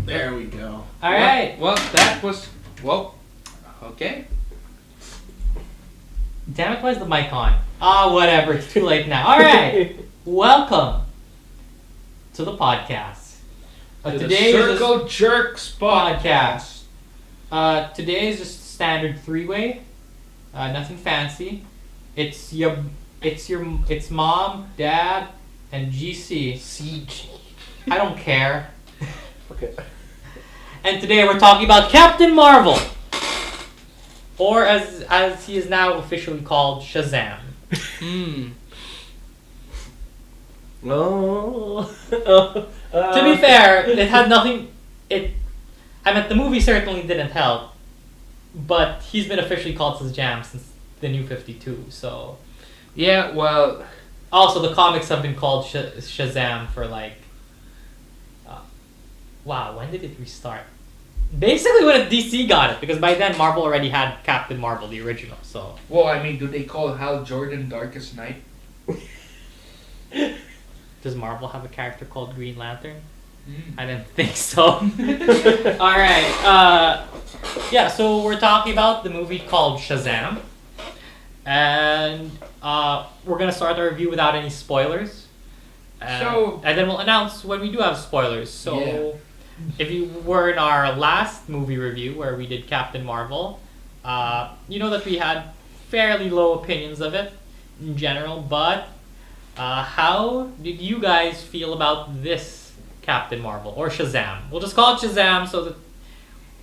There we go. All right. Well, that was... Well, okay. Damn it, why's the mic on? Whatever. It's too late now. All right. Welcome to the podcast. Today is Circle Jerks podcast. Today is just standard three-way. Nothing fancy. It's mom, dad, and GC. CG. I don't care. Okay. And today we're talking about Captain Marvel, or as he is now officially called, Shazam. To be fair, it had nothing. The movie certainly didn't help, but he's been officially called Shazam since the New 52. So, yeah. Well, also the comics have been called Shazam for like. Wow, when did it restart? Basically when DC got it, because by then Marvel already had Captain Marvel, the original, so... Well, I mean, do they call Hal Jordan Darkest Night? Does Marvel have a character called Green Lantern? I didn't think so. Alright, yeah, so we're talking about the movie called Shazam. And we're going to start our review without any spoilers. And then we'll announce when we do have spoilers. So... Yeah. If you were in our last movie review where we did Captain Marvel, you know that we had fairly low opinions of it in general, but how did you guys feel about this Captain Marvel, or Shazam? We'll just call it Shazam so that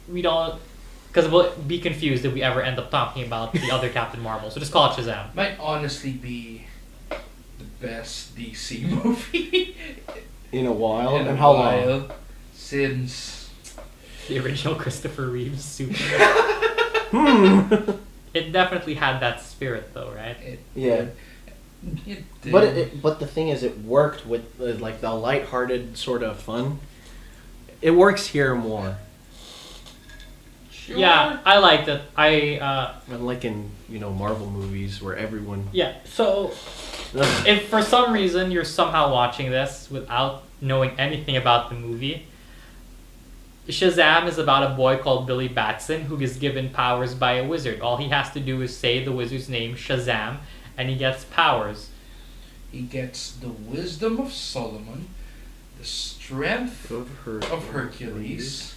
we don't, because we'll be confused if we ever end up talking about the other Captain Marvel, so just call it Shazam. Might honestly be the best DC movie in a while. And how long? Since the original Christopher Reeves Superman. It definitely had that spirit, though, right? It did. But the thing is, it worked with like the lighthearted sort of fun. It works here more. Sure. Yeah, I liked it. Unlike in Marvel movies where everyone. Yeah. So, if for some reason you're somehow watching this without knowing anything about the movie. Shazam is about a boy called Billy Batson who is given powers by a wizard. All he has to do is say the wizard's name, Shazam, and he gets powers. He gets the wisdom of Solomon, the strength of Hercules,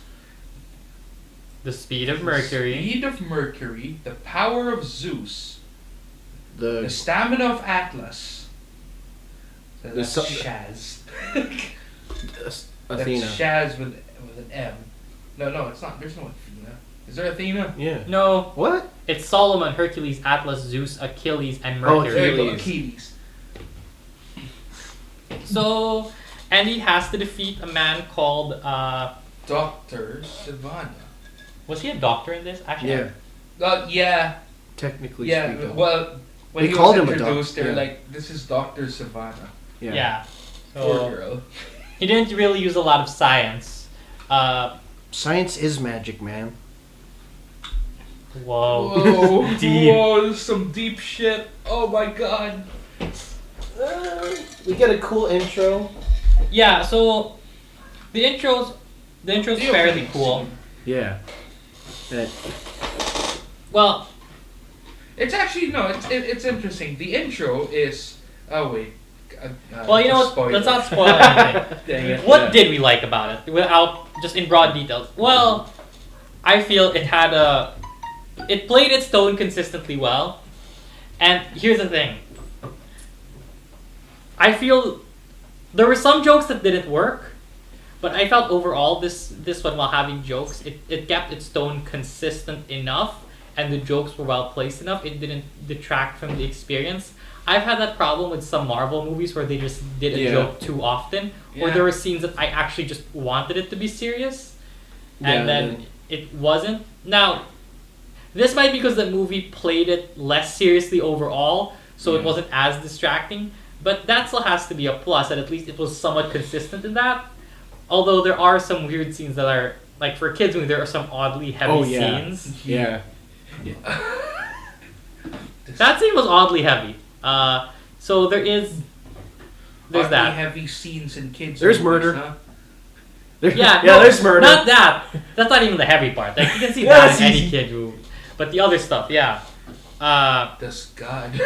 the speed of Mercury, the power of Zeus, the stamina of Atlas. So that's Shaz. Athena. That's Shaz with an M. No, it's not. There's no Athena. Is there Athena? Yeah. No. What? It's Solomon, Hercules, Atlas, Zeus, Achilles, and Mercury. Oh, Achilles. So, and he has to defeat a man called Dr. Sivana. Was he a doctor in this? Actually, yeah. Technically speaking. Yeah. Well, when they he called was him introduced, a they're like, "This is Dr. Sivana." Yeah. So, poor girl. He didn't really use a lot of science. Science is magic, man. Whoa. Deep. Whoa, some deep shit. Oh my god. We get a cool intro. Yeah, so the intro's fairly cool. Yeah. Well, it's actually it's interesting. The intro is well, you know what? Let's not spoil anything. Dang it. What did we like about it? Without just in broad details. Well, I feel it played its tone consistently well. And here's the thing. I feel there were some jokes that didn't work, but I felt overall this one, while having jokes, it kept its tone consistent enough, and the jokes were well placed enough. It didn't detract from the experience. I've had that problem with some Marvel movies where they just did a joke too often, or there were scenes that I actually just wanted it to be serious, and then it wasn't. Now, this might be because the movie played it less seriously overall, so it wasn't as distracting, but that still has to be a plus, that at least it was somewhat consistent in that. Although there are some weird scenes that are, like for a kids movie, there are some oddly heavy scenes. Yeah. That scene was oddly heavy. So there's oddly that. Heavy scenes in kids. There's movies, murder. Huh? Yeah, there's murder. Not that. That's not even the heavy part. Like you can see Yeah, that in it's any easy. kid movie. But the other stuff, yeah. Does God?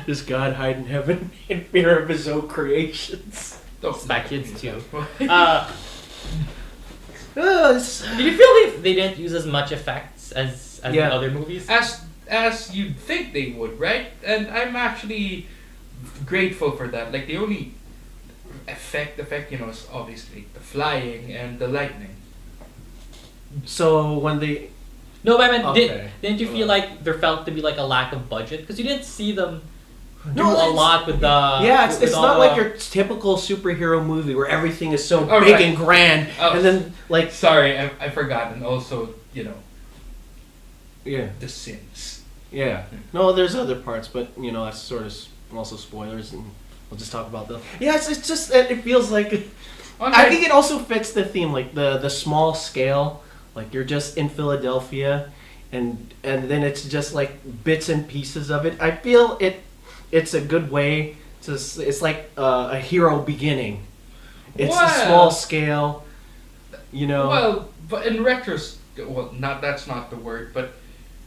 Does God hide in heaven in fear of his own creations? It's by kids too. It's- Did you feel they didn't use as much effects as the Yeah. other movies? As you'd think they would, right? And I'm actually grateful for that. Like the only effect, is obviously the flying and the lightning. So when they No, but I meant, Okay. didn't you feel like there felt to be like a lack of budget? Because you didn't see them do No, a it's- lot with the. yeah, with it's all not the- like your typical superhero movie where everything is so Oh, big right. and grand, Oh. and then like Sorry, I forgot. And also, yeah, The Sims. yeah. No, there's other parts, but that's sort of also spoilers, and we'll just talk about them. Yeah, it's just it feels like I think it also fits the theme, like the small scale. Like you're just in Philadelphia, and then it's just like bits and pieces of it. I feel it's a good way to. It's like a hero beginning. It's a Well- small scale, Well, but in that's not the word, but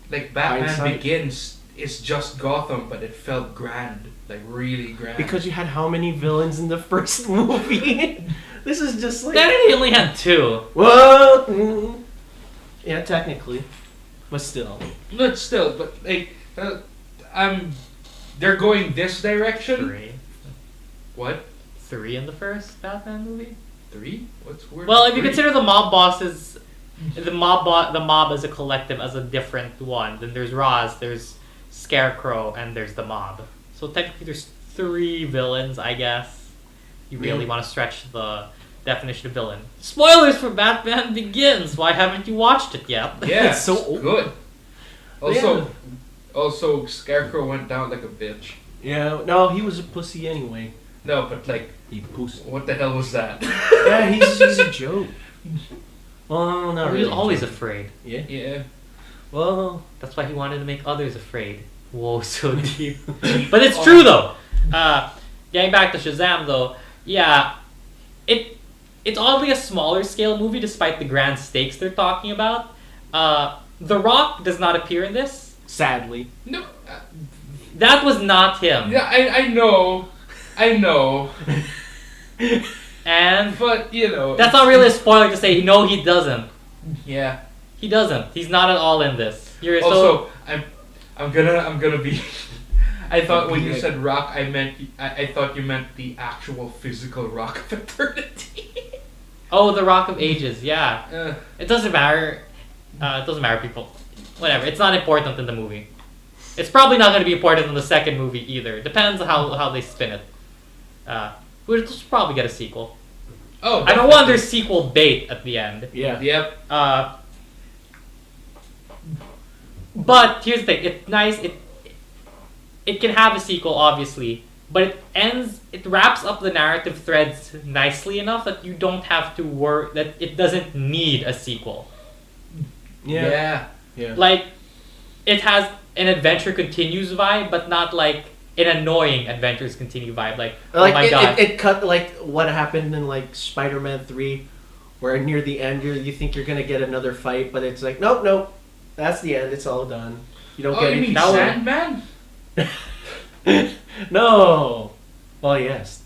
like Batman Hindsight. Begins is just Gotham, but it felt grand, like really grand. because you had how many villains in the first movie? This is just like They only had two. well, yeah, technically, but still. But still, they're going this direction. Three. What? Three in the first Batman movie? 3? What's word? Well, if you 3? consider the mob bosses, the mob as a collective as a different one, then there's Roz, there's Scarecrow, and there's the mob. So technically, there's 3 villains, I guess. You really want to stretch the definition of villain. Spoilers for Batman Begins. Why haven't you watched it yet? Yeah, It's so old. good. Also, Scarecrow went down like a bitch. Yeah, no, he was a pussy anyway. No, but like, He pussy. what the hell was that? Yeah, he's a joke. Well, not He really. was always afraid. Yeah. Yeah. Well, That's why he wanted to make others afraid. Whoa, so deep. But it's true though. Getting back to Shazam though, yeah, it's oddly a smaller scale movie despite the grand stakes they're talking about. The Rock does not appear in this. sadly. No. That was not him. Yeah, I know. And But that's not really a spoiler to say no, he doesn't. Yeah. He doesn't. He's not at all in this. You're Also, I'm gonna be. I thought when you Like- said rock, I thought you meant the actual physical rock of eternity. Oh, the Rock of Ages. Yeah. Uh, It doesn't matter. It doesn't matter, people. Whatever. It's not important in the movie. It's probably not going to be important in the second movie either. Depends on how they spin it. We'll just probably get a sequel. oh, I don't want their sequel bait at the end. Yeah. Yep. But here's the thing. It's nice. It can have a sequel, obviously, but it wraps up the narrative threads nicely enough that you don't have to worry, that it doesn't need a sequel. Yeah. Like, it has an Adventure Continues vibe, but not like an annoying Adventures Continue vibe. Like oh my god. It cut like what happened in like Spider-Man 3, where near the end you think you're gonna get another fight, but it's like nope, that's the end. It's all done. You don't Oh, get you mean anything. Sandman? No. Well, yes.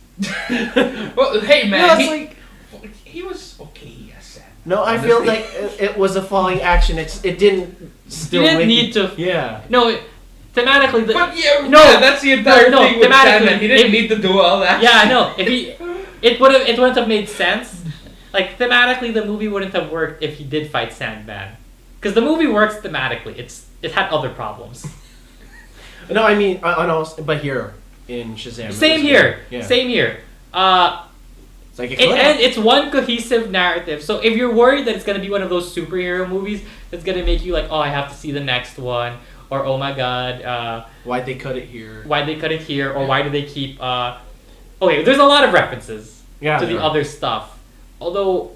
Well, hey man, No, it's he was okay as Sandman. No, I feel like it was a falling action. It didn't. Still You didn't make- need to. Yeah. No, thematically. But yeah, No. yeah, that's the entire No, thing with thematically, Sandman. He didn't if- need to do all that. Yeah, I know. It wouldn't have made sense. Like thematically, the movie wouldn't have worked if he did fight Sandman, because the movie works thematically. It had other problems. No, I mean, but here in Shazam. it Same was here. good. Yeah. Same here. It's like It's one cohesive narrative. So if you're worried that it's gonna be one of those superhero movies that's gonna make you like, oh, I have to see the next one, or oh my god, why'd they cut it here? why they cut it here, or why do they keep? Okay, there's a lot of references Yeah. to the there are. other stuff, although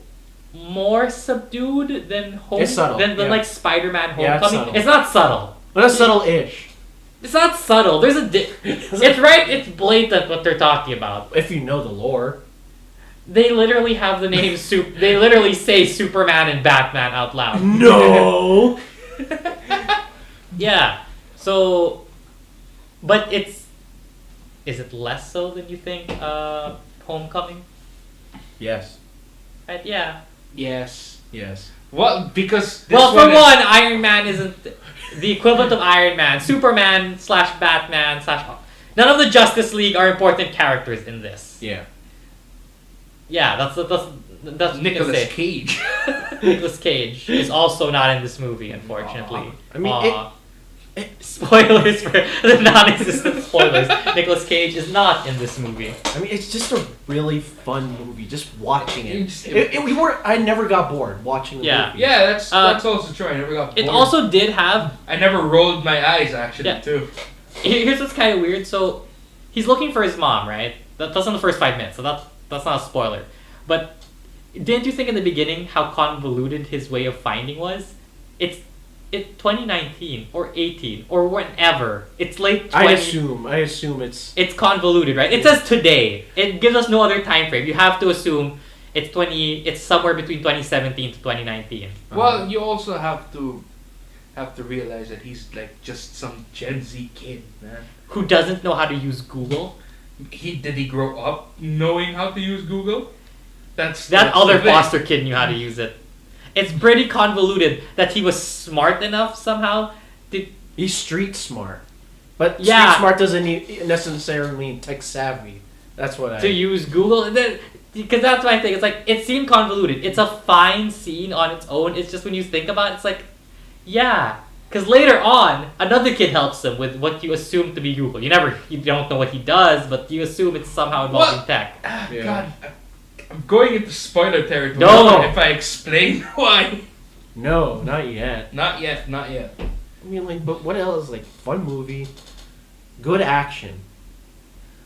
more subdued than It's subtle, than yeah. like Spider-Man Yeah, it's Homecoming. subtle. It's not subtle. But it's subtle-ish. It's not subtle. There's a it's right. It's blatant what they're talking about. If you know the lore. They literally have the name They literally say Superman and Batman out loud. No. Yeah. So, but is it less so than you think? Homecoming. Yes. Right? Yeah. Yes. Yes. Well, because Well, for one, Iron Man isn't the equivalent of Iron Man. Superman / Batman / none of the Justice League are important characters in this. Yeah. Yeah, that's Nicolas Cage. Nicolas Cage is also not in this movie, unfortunately. I mean, spoilers for the non-existent spoilers. Nicolas Cage is not in this movie. I mean, it's just a really fun movie. Just watching it. I never got bored watching the movie. Yeah, that's also true. I never got bored. It also did have. I never rolled my eyes actually too. Here's what's kind of weird. So, he's looking for his mom, right? That's in the first 5 minutes. So that's not a spoiler. But didn't you think in the beginning how convoluted his way of finding was? It's 2019 or 18 or whenever. It's late 20. I assume it's convoluted, right? It says today. It gives us no other time frame. You have to assume it's somewhere between 2017 to 2019. Well, you also have to realize that he's like just some Gen Z kid, man. Who doesn't know how to use Google? Did he grow up knowing how to use Google? That's other foster kid knew how to use it. It's pretty convoluted that he was smart enough somehow. He's street smart, but street smart doesn't necessarily mean tech savvy. That's what to use Google. Because that's my thing. It's like it seemed convoluted. It's a fine scene on its own. It's just when you think about it, it's like, yeah. Because later on, another kid helps him with what you assume to be Google. You don't know what he does, but you assume it's somehow involving tech. God, I'm going into spoiler territory. No. If I explain why. No, not yet. Not yet. I mean, like, but what else? Like, fun movie, good action.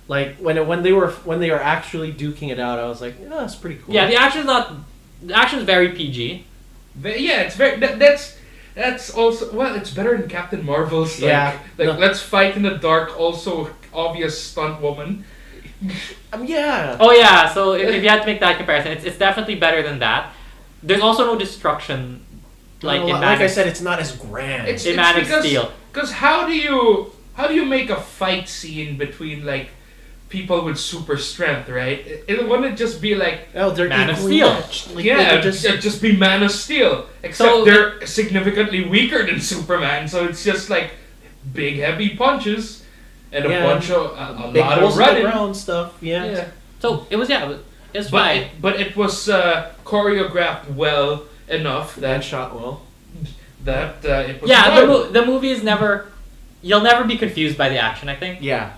Like when they were actually duking it out, I was like, yeah, that's pretty cool. Yeah, the action's very PG. It's very that's also it's better than Captain Marvel's. Let's fight in the dark. Also, obvious stunt woman. Yeah. Oh yeah. So if you had to make that comparison, it's definitely better than that. There's also no destruction. Like I said, it's not as grand. It's Man of Steel. Because how do you make a fight scene between like people with super strength, right? It wouldn't just be like they're Man of Steel. Like, it'd just be Man of Steel. Except they're significantly weaker than Superman, so it's just like big heavy punches and a bunch of a lot of running around stuff. Yeah. So it was fine. But it was choreographed well enough and shot well. That it was. Yeah, the movie is never. You'll never be confused by the action, I think. Yeah.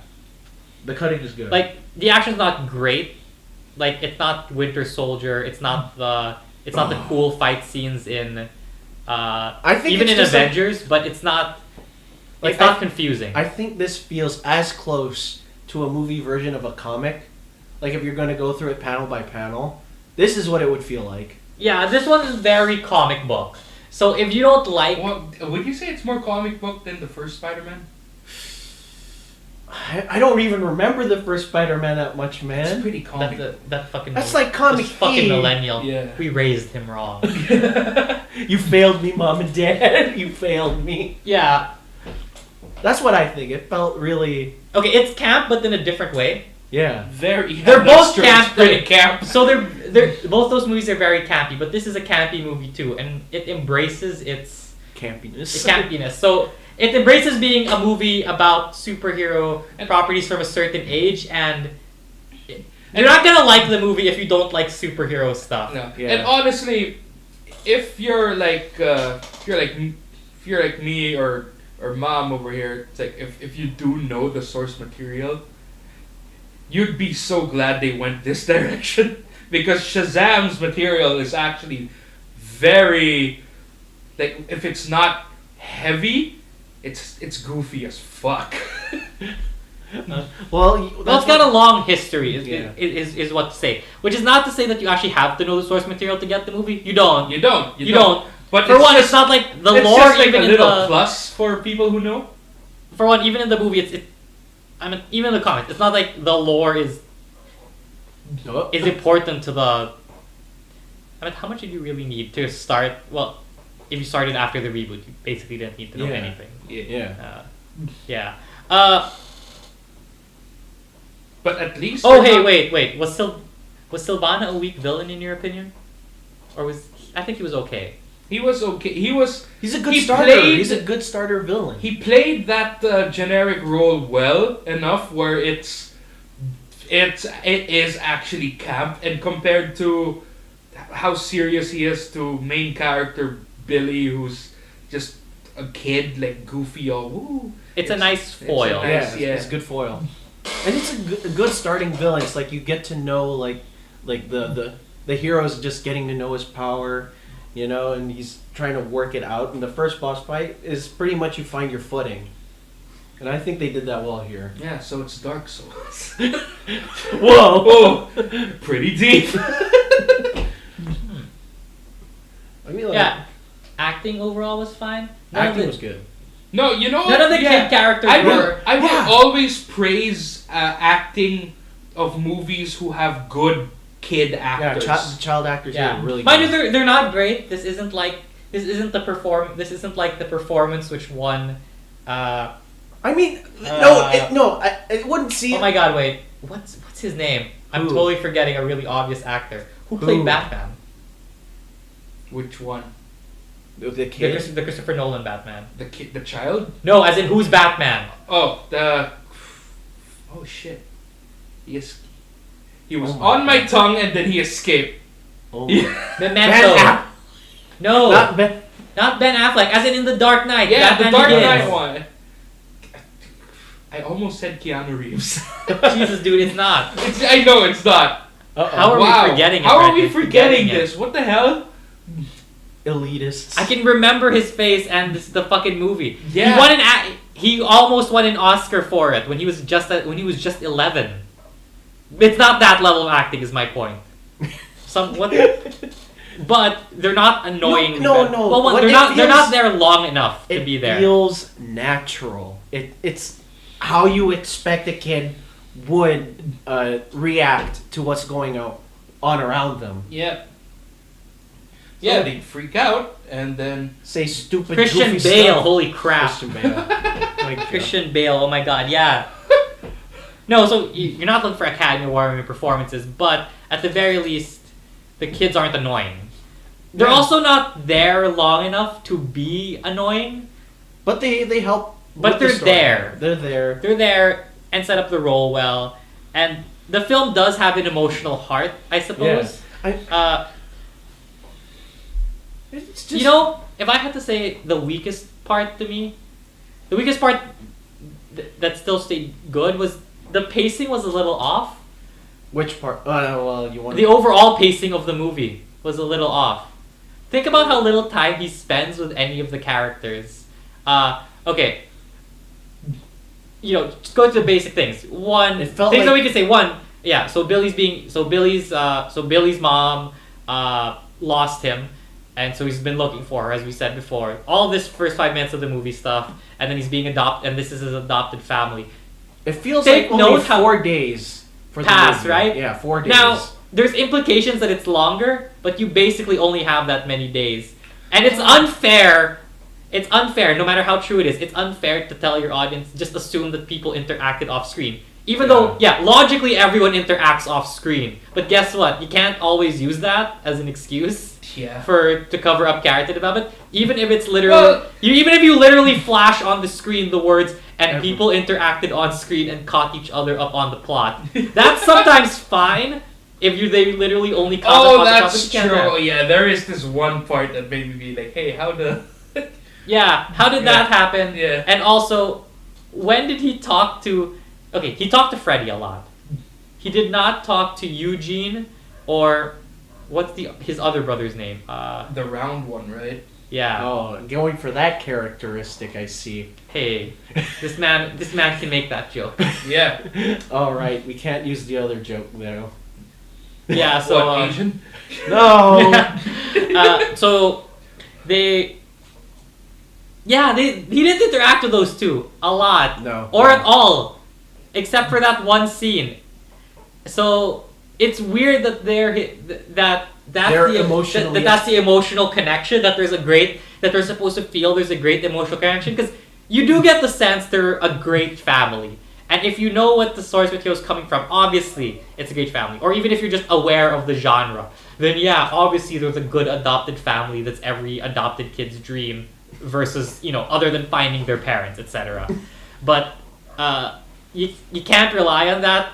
The cutting is good. Like the action's not great. Like it's not Winter Soldier. It's not the cool fight scenes in. I think even in Avengers, but it's not. It's not confusing. I think this feels as close to a movie version of a comic. Like if you're going to go through it panel by panel, this is what it would feel like. Yeah, this one is very comic book. So if you don't like... Well, would you say it's more comic book than the first Spider-Man? I don't even remember the first Spider-Man that much, man. It's pretty comic. That's like comic fucking millennial. Yeah. We raised him wrong. You failed me, Mom and Dad. You failed me. Yeah. That's what I think. It felt really... Okay, it's camp, but in a different way. Yeah. They're both camp. So they're both those movies are very campy, but this is a campy movie too, and it embraces its campiness. So it embraces being a movie about superhero properties from a certain age, and you're not gonna like the movie if you don't like superhero stuff. No. Yeah. And honestly, if you're like me or Mom over here, it's like if you do know the source material, you'd be so glad they went this direction, because Shazam's material is actually very, like, if it's not heavy, it's goofy as fuck. Well, it's got a long history. Is what to say. Which is not to say that you actually have to know the source material to get the movie. You don't. You don't. But for one, it's not like the lore. Just like even a little plus for people who know. For one, even in the movie, even in the comics, it's not like the lore is is important to the. I mean, how much did you really need to start? Well, if you started after the reboot, you basically didn't need to know anything. Yeah. Yeah. But at least. Oh, hey, wait. Was Sylvana a weak villain in your opinion, or was I think he was okay? He was okay. He's a good starter. He's a good starter villain. He played that generic role well enough where it is actually camp, and compared to how serious he is to main character Billy, who's just a kid, like goofy or woo. It's a nice foil. It's a good foil, and it's a good starting villain. It's like you get to know like the hero's just getting to know his power. And he's trying to work it out. And the first boss fight is pretty much you find your footing. And I think they did that well here. Yeah, so it's Dark Souls. Whoa! Pretty deep. I mean, acting overall was fine. Acting was good. No, you know what? None of the kid characters were. I will always praise acting of movies who have good kid actors. Yeah, child actors are really good. Mind you, they're not great. This isn't like the performance which won. I mean, it wouldn't seem. Oh my God! Wait, what's his name? I'm totally forgetting a really obvious actor who played Batman. Which one? The kid. The Christopher Nolan Batman. The kid, the child. No, as in who's Batman? Oh shit! He was on my tongue and then he escaped. Oh. Memento. No, not Ben Affleck. As in the Dark Knight. Yeah, Batman the Dark Begins. Knight one. I almost said Keanu Reeves. Jesus, dude, it's not. I know it's not. How are we forgetting it? How are we forgetting this? What the hell? Elitists. I can remember his face and the fucking movie. Yeah. He almost won an Oscar for it when he was just 11. It's not that level of acting, is my point. But they're not annoying. No. Well, they're not there long enough to be there. It feels natural. It's how you expect a kid would react to what's going on around them. Yeah. Yeah, they'd freak out and then say stupid. Christian goofy Bale, stuff. holy crap! Christian Bale. Christian Bale, oh my God, yeah. No, so you're not looking for Academy Award performances, but at the very least, the kids aren't annoying. They're also not there long enough to be annoying. But they help. But they're there. They're there. They're there and set up the role well. And the film does have an emotional heart, I suppose. Yeah. It's just... if I had to say the weakest part to me, the weakest part that still stayed good was the pacing was a little off. Which part? Well, you want the overall pacing of the movie was a little off. Think about how little time he spends with any of the characters. Okay. Just go to the basic things. One, it felt things like... that we can say. One, yeah. So Billy's mom lost him, and so he's been looking for her, as we said before. All this first 5 minutes of the movie stuff, and then he's being adopted, and this is his adopted family. It feels like only 4 days for the movie. Right? Yeah, 4 days. Now, there's implications that it's longer, but you basically only have that many days. And it's unfair. It's unfair, no matter how true it is. It's unfair to tell your audience, just assume that people interacted off screen. Even though, logically everyone interacts off screen. But guess what? You can't always use that as an excuse. Yeah. To cover up character development, even if it's literally, even if you literally flash on the screen the words and people interacted on screen and caught each other up on the plot, that's sometimes fine. If they literally only caught up on the plot. That's true. Yeah, there is this one part that made me be like, hey, how did that happen? Yeah. And also, when did he talk to? Okay, he talked to Freddy a lot. He did not talk to Eugene or. What's his other brother's name? The round one, right? Yeah. Oh, going for that characteristic, I see. Hey, this man can make that joke. Yeah. All right, we can't use the other joke though. Yeah. So what, Asian? No. So they. Yeah, he didn't interact with those two a lot. No. Or at all, except for that one scene. So. it's weird that that's the emotional connection that they're supposed to feel. There's a great emotional connection because you do get the sense they're a great family. And if you know what the source material is coming from, obviously it's a great family. Or even if you're just aware of the genre, then yeah, obviously there's a good adopted family that's every adopted kid's dream versus, other than finding their parents, etc. But you can't rely on that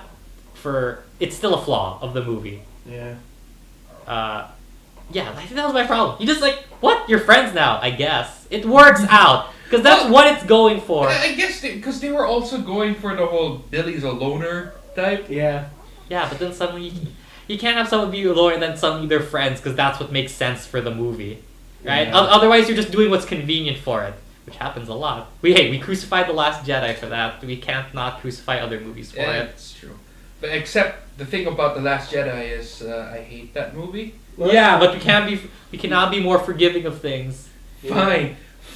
it's still a flaw of the movie. Yeah. Yeah, I think that was my problem. You just what? You're friends now, I guess. It works out. Because that's what it's going for. I guess because they were also going for the whole Billy's a loner type. Yeah. Yeah, but then suddenly you can't have someone be a loner and then suddenly they're friends because that's what makes sense for the movie, right? Yeah. Otherwise, you're just doing what's convenient for it, which happens a lot. We crucified The Last Jedi for that. We can't not crucify other movies for it. It's true. But except the thing about The Last Jedi is I hate that movie. Yeah, but we cannot be more forgiving of things.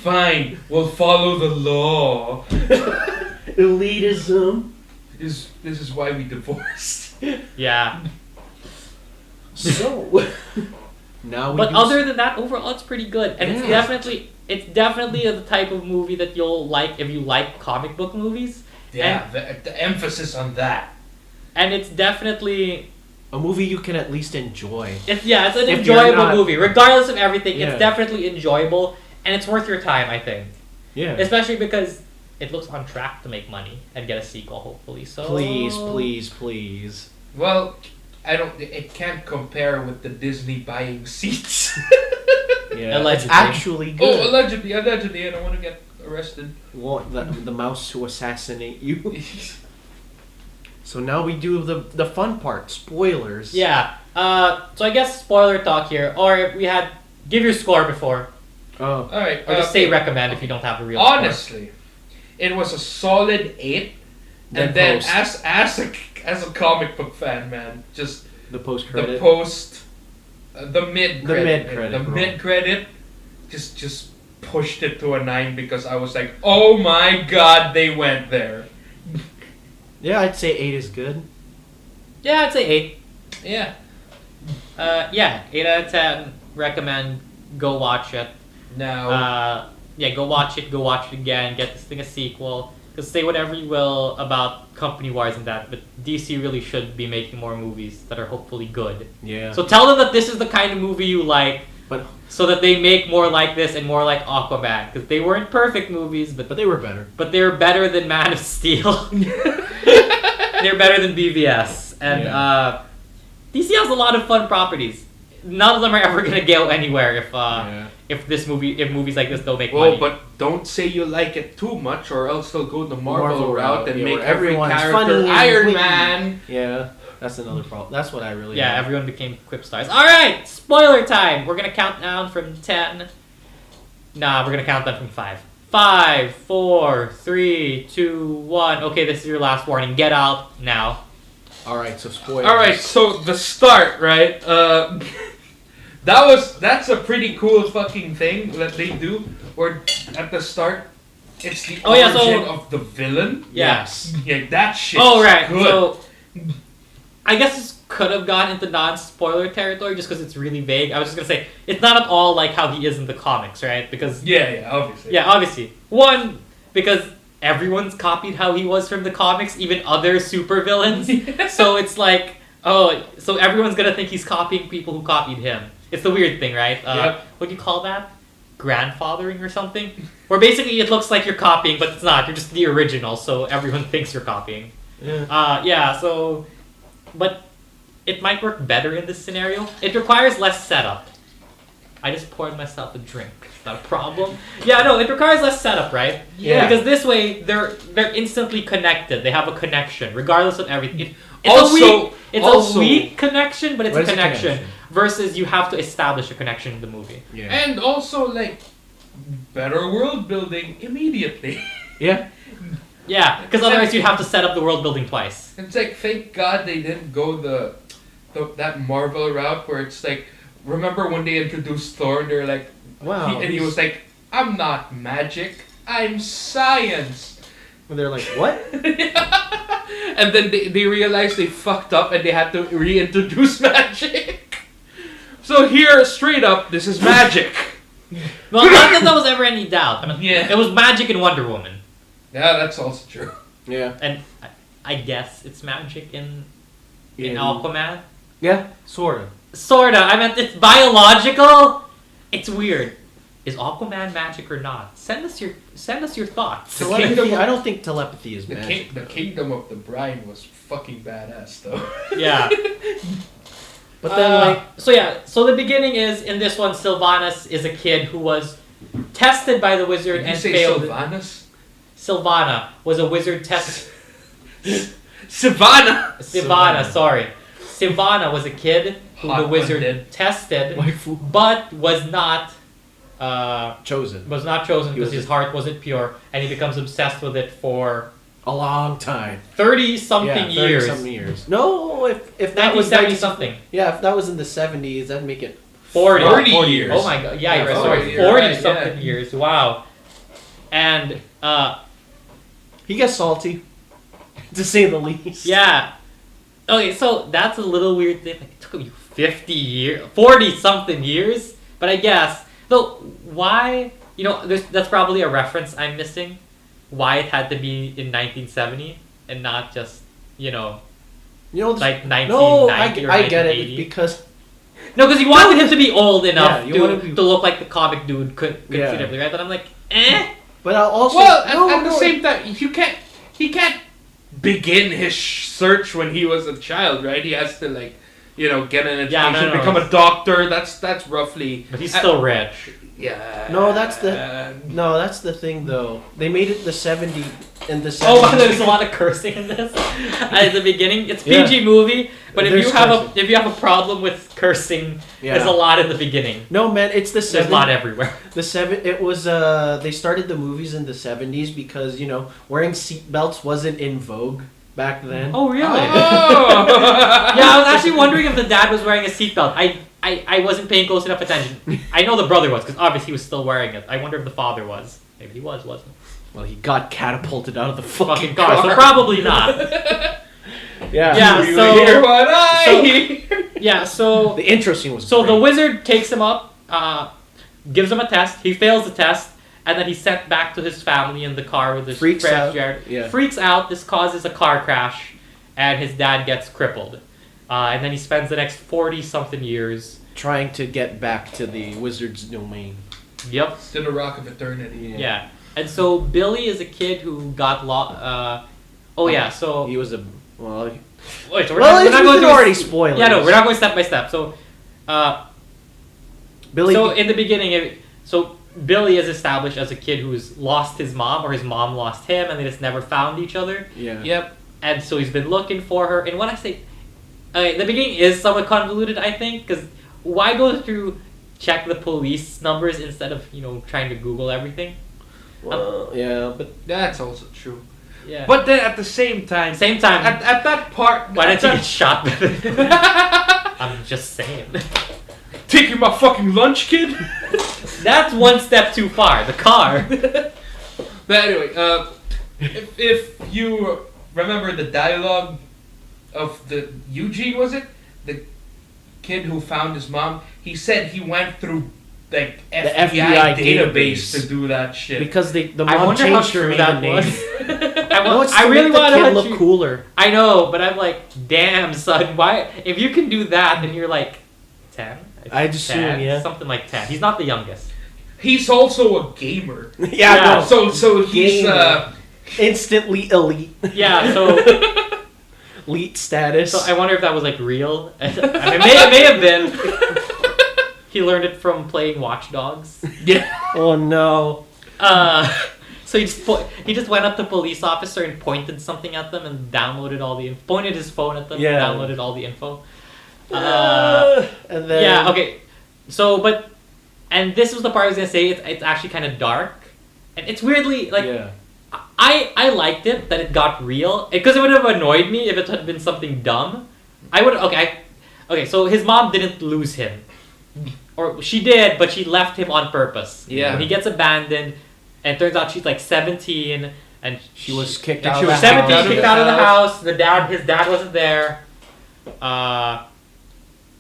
Fine, we'll follow the law. Elitism. This is why we divorced. Yeah. So now. But other than that, overall it's pretty good, and it's definitely the type of movie that you'll like if you like comic book movies. Yeah, the emphasis on that. And it's definitely a movie you can at least enjoy. It's an enjoyable movie, regardless of everything. Yeah. It's definitely enjoyable. And it's worth your time, I think. Yeah. Especially because it looks on track to make money and get a sequel, hopefully. So Please. Well, it can't compare with the Disney buying seats. Yeah. Allegedly. It's actually good. Oh, allegedly. I don't want to get arrested. Well, the mouse to assassinate you. So now we do the fun part, spoilers. Yeah. So I guess spoiler talk here, or we had give your score before. Oh. All right. Or just say recommend if you don't have a real honestly, it was a solid 8. And then as a comic book fan, man, just the post credit. The mid credit just pushed it to a 9 because I was like, oh my god, they went there. Yeah, I'd say 8 is good. Yeah, I'd say 8. Yeah. 8 out of 10. Recommend. Go watch it. Now. Go watch it again, get this thing a sequel. Because say whatever you will about company wars and that, but DC really should be making more movies that are hopefully good. Yeah. So tell them that this is the kind of movie you like, but so that they make more like this and more like Aquaman. Because they weren't perfect movies, but they were better. But they were better than Man of Steel. They're better than BVS. And DC has a lot of fun properties. None of them are ever gonna go anywhere if movies like this don't make money. But don't say you like it too much, or else they'll go the Marvel route and make every everyone's character funny Iron Man. Yeah, that's another problem. That's what I really. Yeah, everyone became Quip stars. All right, spoiler time. We're gonna count down from 10. Nah, we're gonna count down from 5. 5, 4, 3, 2, 1. Okay, this is your last warning. Get out now. All right, so spoilers. All right, so the start, right? That's a pretty cool fucking thing that they do. Or at the start, it's the origin of the villain. Yes. Yeah, that shit. Good. So I guess this could have gone into non-spoiler territory just because it's really vague. I was just gonna say it's not at all like how he is in the comics, right? Because obviously. Yeah, obviously. One, because everyone's copied how he was from the comics, even other supervillains. So it's like, so everyone's gonna think he's copying people who copied him. It's the weird thing, right? What do you call that? Grandfathering or something? Where basically it looks like you're copying, but it's not. You're just the original, so everyone thinks you're copying. Yeah. But it might work better in this scenario. It requires less setup. I just poured myself a drink. Is that a problem? Yeah, no, it requires less setup, right? Yeah. Because this way, they're instantly connected. They have a connection, regardless of everything. It's a weak connection, but it's a connection. Versus you have to establish a connection in the movie. Yeah. And also, better world building immediately. Yeah. Yeah, because otherwise you'd have to set up the world building twice. It's like, thank God they didn't go that Marvel route where it's like, remember when they introduced Thor and they're like, wow, and he was like, I'm not magic, I'm science. And they're like, what? And then they realized they fucked up and they had to reintroduce magic. So here, straight up, this is magic. Well, not that there was ever any doubt. I mean, Yeah. it was magic in Wonder Woman. Yeah, that's also true. Yeah. And I guess it's magic in Aquaman. Yeah, sort of. Sorta. I meant it's biological. It's weird. Is Aquaman magic or not? Send us your thoughts. The Telepathy, kingdom of- I don't think telepathy is The, magic. the Kingdom of the Brine was fucking badass, though. Yeah. But then, So the beginning is in this one. Sylvanas is a kid who was tested by the wizard Did you and say failed. Sylvanas? Sylvana was a wizard test. Savannah! Sylvana, sorry. Sylvana was a kid who Hot the wizard one, tested, Waifu. but was not Chosen. chosen He because was his heart wasn't pure, and he becomes obsessed with it for A long time. 30-something years. 30-something years. No, if that was 1970 something. Yeah, if that was in the 70s, that'd make it 40. 40 years. Oh my god. Yeah, you're right. 40, Sorry. you're 40 right, something yeah. years. Wow. And he gets salty, to say the least. yeah. Okay, so that's a little weird thing. Like, it took you 50 years, 40 something years. But I guess though, why? That's probably a reference I'm missing. Why it had to be in 1970 and not just like 1990 No, or I get 1980. it because No, because you wanted him to be old enough Yeah, you wanted to to be- look like the comic dude could Yeah. see everything, right? But I'm like, eh. But I'll also Well, at the same time, he can't begin his search when he was a child, right? He has to get an Yeah, education, no, become a doctor. That's roughly. But he's still rich. Yeah. No, that's the thing though. They made it the 70 in the 70s. Oh, wow, there's a lot of cursing in this. At the beginning, it's PG Yeah. movie, but if There's you have cursing. a problem with cursing, Yeah. there's a lot in the beginning. No, man, it's the There's a lot 70s. everywhere. It was they started the movies in the 70s because, wearing seatbelts wasn't in vogue back then. Oh, really? Oh. Yeah, I was actually wondering if the dad was wearing a seatbelt. I wasn't paying close enough attention. I know the brother was, because obviously he was still wearing it. I wonder if the father was. Maybe he wasn't Well, he got catapulted out of the he? fucking car, so probably not. Yeah. Yeah, You so- hear what I hear? Yeah, so The intro scene was So the great. wizard takes him up, gives him a test. He fails the test, and then he's sent back to his family in the car with his Freaks friend out. Jared. Yeah. Freaks out. This causes a car crash, and his dad gets crippled. And then he spends the next 40-something years. trying to get back to the wizard's domain. Yep. To the Rock of Eternity. Yeah. And so Billy is a kid who got lost. Oh yeah. So He was a well. wait. So Well, we're not going it's to already spoilers. Yeah, no, we're not going step by step. So, Billy. So in the beginning, Billy is established as a kid who's lost his mom, or his mom lost him, and they just never found each other. yeah. Yep. And so he's been looking for her. And when I say, the beginning is somewhat convoluted, I think, because why go through check the police numbers instead of trying to Google everything? Well, yeah, but That's also true. Yeah. But then at the same time, Same time, at that part, why at didn't you that- get shot? I'm just saying. taking my fucking lunch, kid? That's one step too far. The car. But anyway, if you remember the dialogue of the Eugene, was it? The kid who found his mom, he said he went through like FBI, database to do that shit. because the I mom wonder how changed her true maiden that name. was. No, it's I to really make the want kid to look cooler. I know, but I'm like, damn, son. Why? If you can do that, then you're like 10. I'd assume, yeah. Something like 10. He's not the youngest. He's also a gamer. Yeah, Yeah. no. So he's Gamer. Instantly elite. Yeah. So Elite status. I wonder if that was like real. I mean, it may have been. He learned it from playing Watch Dogs. yeah. Oh no. So he just went up to a police officer and pointed something at them and downloaded all the pointed his phone at them Yeah. and downloaded all the info. And then Yeah. Okay. So, and this was the part I was gonna say. It's actually kind of dark, and it's weirdly like yeah. I liked it that it got real because it would have annoyed me if it had been something dumb. I would okay. So his mom didn't lose him, or she did, but she left him on purpose. Yeah. When he gets abandoned, and it turns out she's like 17, and She was kicked And out she of was the 17, house. kicked out of the house. His dad wasn't there.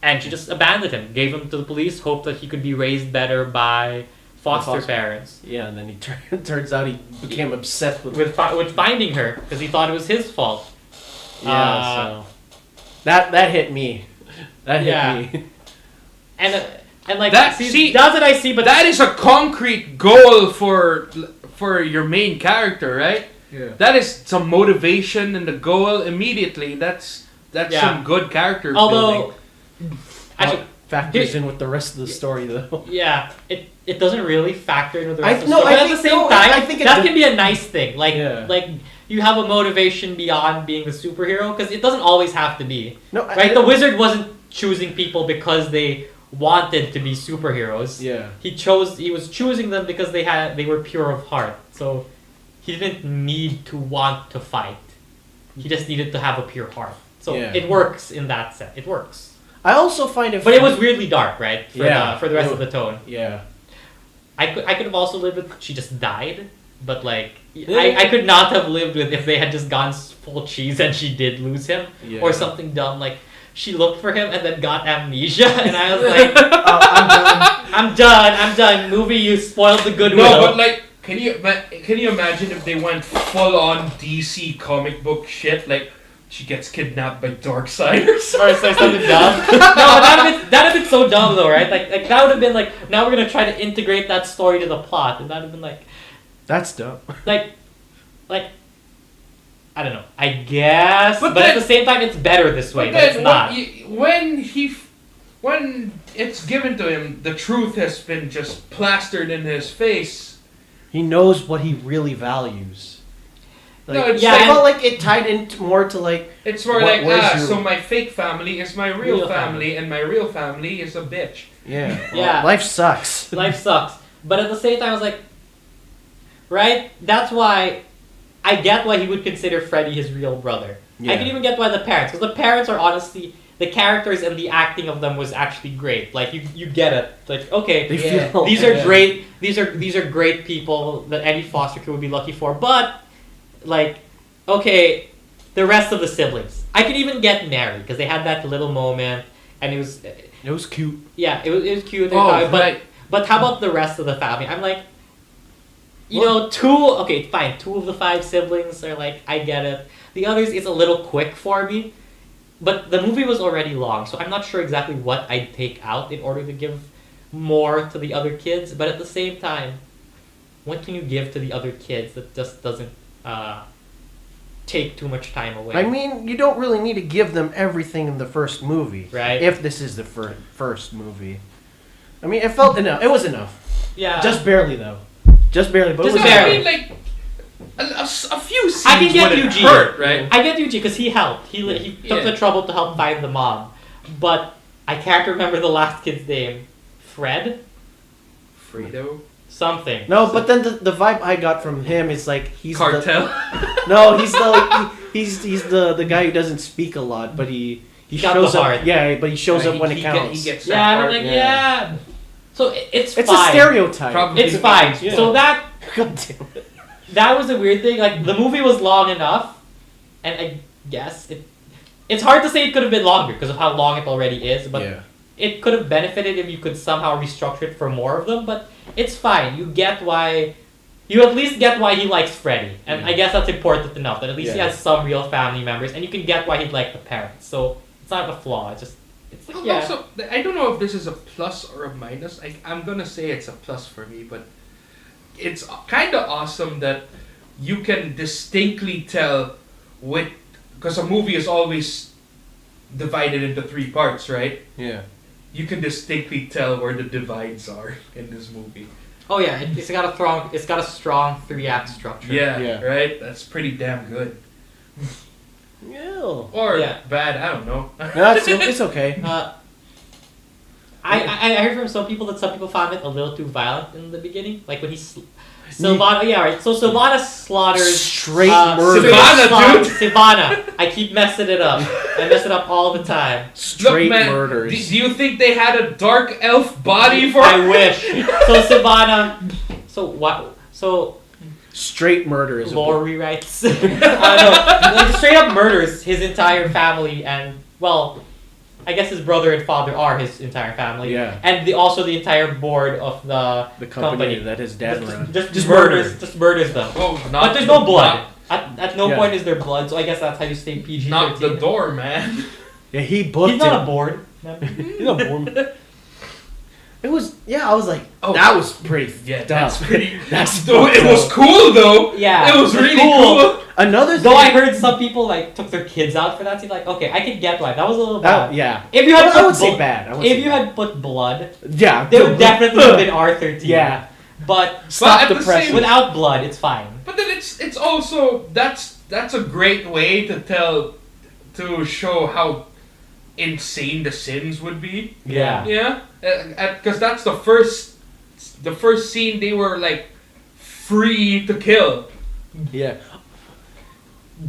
And she just abandoned him, gave him to the police, hoped that he could be raised better by foster parents. Yeah, and then turns out he became obsessed with finding her because he thought it was his fault. Yeah, so that hit me. That hit me. And like that, does it I see, but that is a concrete goal for your main character, right? Yeah. That is some motivation and the goal immediately. That's some good character building. Actually, factors in with the rest of the story, though. Yeah, it doesn't really factor in with the rest of the no, story. I But at the think- same no, time, I think it that de- can be a nice thing. Like Yeah. like you have a motivation beyond being the superhero because it doesn't always have to be. No, Right? The wizard wasn't choosing people because they wanted to be superheroes. Yeah. He was choosing them because they were pure of heart. So he didn't need to want to fight. He just needed to have a pure heart. So Yeah. it works in that sense. It works. I also find it. But it was weirdly dark, right? For the rest Yeah. of the tone. Yeah. I could have also lived with she just died, but like I could not have lived with if they had just gone full cheese and she did lose him Yeah. or something dumb like she looked for him and then got amnesia and I was like I'm done. Movie, you spoiled the goodwill. No, but like, can you imagine if they went full on DC comic book shit? Like, she gets kidnapped by Darksiders. or say something dumb. No, but that'd have been so dumb though, right? Like that would have been like now we're gonna try to integrate that story to the plot, and that'd have been like That's dumb. like I don't know. I guess, but then- at the same time, it's better this way. But it's not. When it's given to him, the truth has been just plastered in his face. He knows what he really values. Like, No, it's Yeah, I and- felt like it tied into more to like. It's more What- like, where's your- so my fake family is my real Real family, and my real family is a bitch. Yeah. Yeah. Life sucks. Life sucks. But at the same time, I was like, right? That's why I get why he would consider Freddy his real brother. Yeah. I can even get why the parents, because the parents are honestly the characters and the acting of them was actually great. Like you get it. Like okay, They feel. these are great. These are great people that any foster kid would be lucky for. But like, okay, the rest of the siblings, I could even get married because they had that little moment, and it was cute. yeah, it was cute. Oh, but right. but how about the rest of the family? I'm like, you know, okay, fine. 2 of the 5 siblings are like, I get it. The others, it's a little quick for me. But the movie was already long, so I'm not sure exactly what I'd take out in order to give more to the other kids. But at the same time, what can you give to the other kids that just doesn't take too much time away? I mean, you don't really need to give them everything in the first movie. Right. If this is the first movie. I mean, it felt enough. It was enough. Yeah. Just barely, though. Just barely, but Just it was barely. I mean, like a few scenes I can get wouldn't Eugene. hurt, right? I get Yuji because he helped. He took the trouble to help find the mom. But I can't remember the last kid's name. Fred? Fredo. Something. No, but then the vibe I got from him is like he's Cartel. No, he's the like, he's the guy who doesn't speak a lot, but he got shows the up. heart. Yeah, but he shows up when it counts. He gets Yeah, that and I'm part. like, yeah. yeah. So it's It's fine. a stereotype. Probably. It's fine. Yeah. So that God damn it. that was a weird thing. Like the movie was long enough, and I guess it's hard to say it could have been longer because of how long it already is. But Yeah. it could have benefited if you could somehow restructure it for more of them. But it's fine. You at least get why he likes Freddy, and Yeah. I guess that's important enough. That at least he Yeah. has some real family members, and you can get why he'd like the parents. So it's not a flaw. It's like, yeah. Also, I don't know if this is a plus or a minus. I'm gonna say it's a plus for me, but it's kind of awesome that you can distinctly tell because a movie is always divided into 3 parts, right? Yeah. You can distinctly tell where the divides are in this movie. Oh yeah, it's got a strong 3-act structure. Yeah, right. That's pretty damn good. Yeah. Or Yeah. bad. I don't know. No, it's okay. I heard from some people that some people found it a little too violent in the beginning, like when Sylvana. Yeah, right. So Sylvana slaughters Straight murder. Sylvana, dude. Sylvana. I keep messing it up. I mess it up all the time. Straight Look, man, murders. Do you think they had a dark elf body for? I wish. So Sylvana. So what? So straight murder is lore rewrites. I don't know. Like, straight up murders his entire family and, well, I guess his brother and father are his entire family. Yeah. And also the entire board of the company that his dad runs. Just murders them. Oh, but there's no blood. At no point is there blood, so I guess that's how you stay PG-13. Not the door, man. Yeah, he booked He's not a board. He's not a board. It was, I was like, that was pretty dumb. That's pretty. It was cool though. Yeah, it was really cool. Another thing, though I heard some people like took their kids out for that scene. Like, okay, I can get why that was a little bad. Yeah. If you had I would say bad. If you had put blood, yeah, there would definitely have been R13. Yeah. But stop the press. Without blood, it's fine. But then it's also that's a great way to show how insane the sins would be. Yeah. Yeah. Because that's the first scene they were like free to kill. Yeah.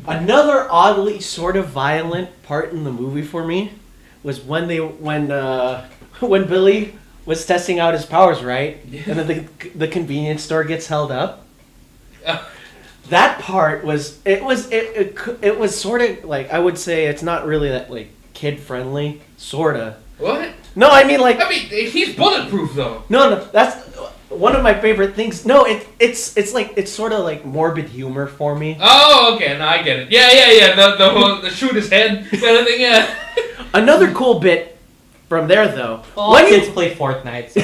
Another oddly sort of violent part in the movie for me was when Billy was testing out his powers, right? Yeah. And then the convenience store gets held up. That part was it was sort of like, I would say it's not really that like kid friendly, sorta. What? No, I mean like. I mean, he's bulletproof though. No, that's one of my favorite things. No, it's like it's sort of like morbid humor for me. Oh, okay, now I get it. Yeah. The whole the shoot his head kind of thing. Yeah. Another cool bit from there though. Well, all kids play Fortnite, so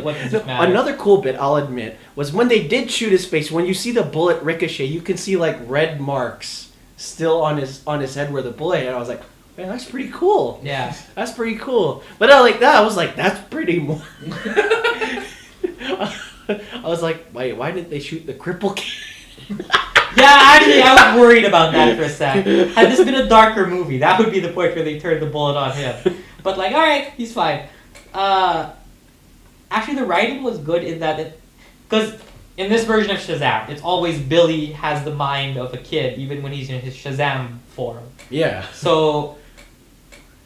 what does it matter? Another cool bit I'll admit was when they did shoot his face. When you see the bullet ricochet, you can see like red marks still on his head where the bullet hit. I was like, man, that's pretty cool. Yeah, that's pretty cool. But I was like, that's pretty more. I was like, wait, why didn't they shoot the cripple kid? Yeah, actually, I was worried about that for a sec. Had this been a darker movie, that would be the point where they turned the bullet on him. But like, alright, he's fine. Actually, the writing was good in that because in this version of Shazam, it's always Billy has the mind of a kid, even when he's in his Shazam form. Yeah. So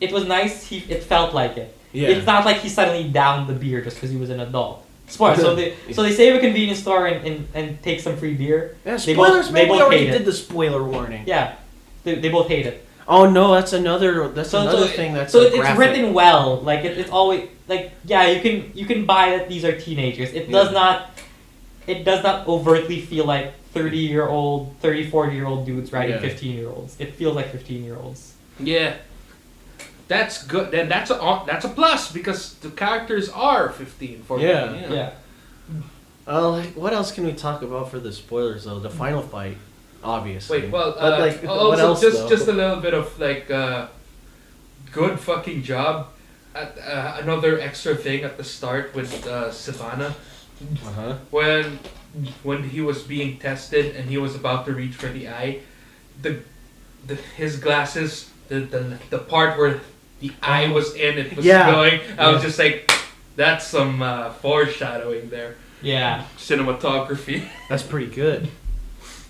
it was nice. It felt like it. Yeah. It's not like he suddenly downed the beer just because he was an adult. Spoiler. So they save a convenience store and take some free beer. Yeah, spoilers. They both already hate did it. the spoiler warning. Yeah, they both hate it. Oh no, that's another thing that's so a it's graphic. written well. Like it's always like, yeah, you can buy that these are teenagers. It does not overtly feel like 30-year-old, 40-year-old dudes writing 15-year-olds. It feels like 15-year-olds. Yeah. That's good. Then that's a plus because the characters are 15, 14. Yeah. What else can we talk about for the spoilers though? The final fight, obviously. Wait, well, but like, also what else, just a little bit of like good fucking job at another extra thing at the start with Savannah. Uh-huh. When he was being tested and he was about to reach for the eye, his glasses, the part where the eye was in, it was going. I was just like, that's some foreshadowing there. Yeah. Cinematography. That's pretty good.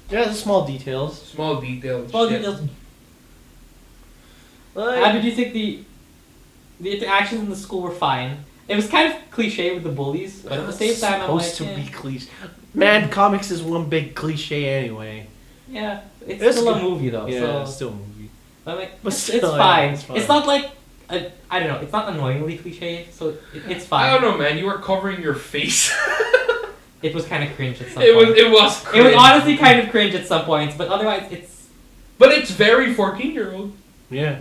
Yeah, the small details. Small details. Small details. How did you think the interactions in the school were fine? It was kind of cliche with the bullies, but at the same time, I'm like, supposed to be cliche. Man, comics is one big cliche anyway. Yeah, it's still a movie though. Yeah, so it's still a movie. I'm like, But it's still, fine. it's fine. It's not like I don't know. It's not annoyingly cliche, so it's fine. I don't know, man. You were covering your face. It was kind of cringe at some It points. was. It was. Cringe. It was honestly kind of cringe at some points, but otherwise it's. But it's very 14-year-old. Yeah.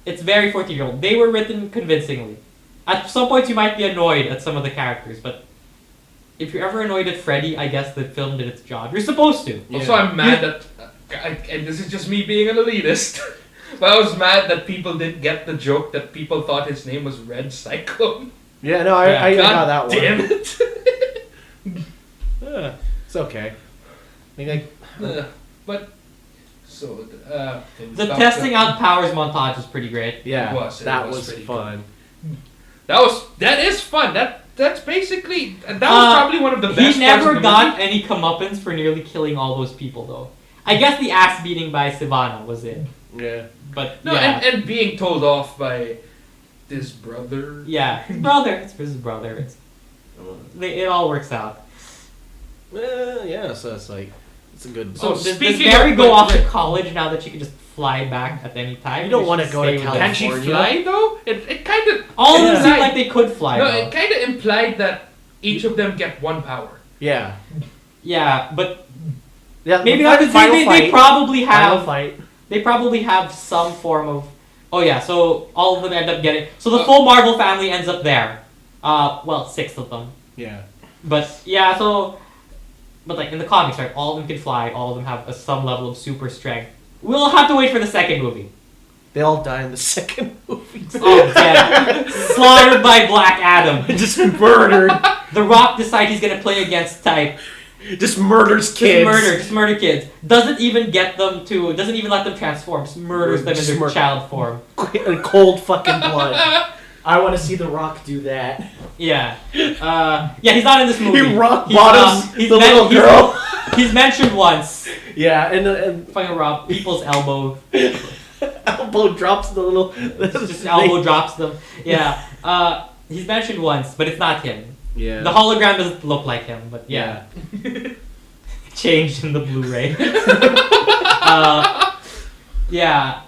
It's very 14-year-old. They were written convincingly. At some points you might be annoyed at some of the characters, but if you're ever annoyed at Freddy, I guess the film did its job. You're supposed to. Yeah. Also, I'm mad that, and this is just me being an elitist, but I was mad that people didn't get the joke that people thought his name was Red Cyclone. Yeah, no, I got that one. Damn it. It's okay. But so the testing out powers montage was pretty great. Yeah, that was fun. That is fun. That's basically that was probably one of the best. He never got any comeuppance for nearly killing all those people though. I guess the ass beating by Savannah was it. Yeah. But no, and being told off by his brother. Yeah, his brother. It's his brother. It all works out. Yeah, so it's like it's a good. So does speaking Mary of- go off to college now that she can just fly back at any time? You don't Or wanna she go to stay with Can she California. fly though? It kind of All of them Yeah. seem like they could fly. no. though. It kind of implied that each of them get one power. Yeah. Yeah, but Yeah. maybe the not. Because final they fight. probably Final have. fight. They probably have some form of. Oh yeah, so all of them end up getting. So the Uh, full Marvel family ends up there. Well, 6 of them. Yeah. But yeah, so. But like in the comics, right? All of them can fly. All of them have some level of super strength. We'll have to wait for the second movie. They all die in the second movie. Oh, dead. Slaughtered by Black Adam. Just murdered. The Rock decides he's gonna play against type. Just murders kids. Just murder kids. Doesn't even get them to. Doesn't even let them transform. Just murders them in their child form. In cold fucking blood. I want to see The Rock do that. Yeah. Yeah, he's not in this movie. He rock He's, bottoms he's the little girl. He's mentioned once. Yeah, and Fucking rob people's elbow. elbow drops the little. Just elbow drops them. Yeah. He's mentioned once, but it's not him. Yeah. The hologram doesn't look like him, but yeah. Changed in the Blu-ray. Yeah.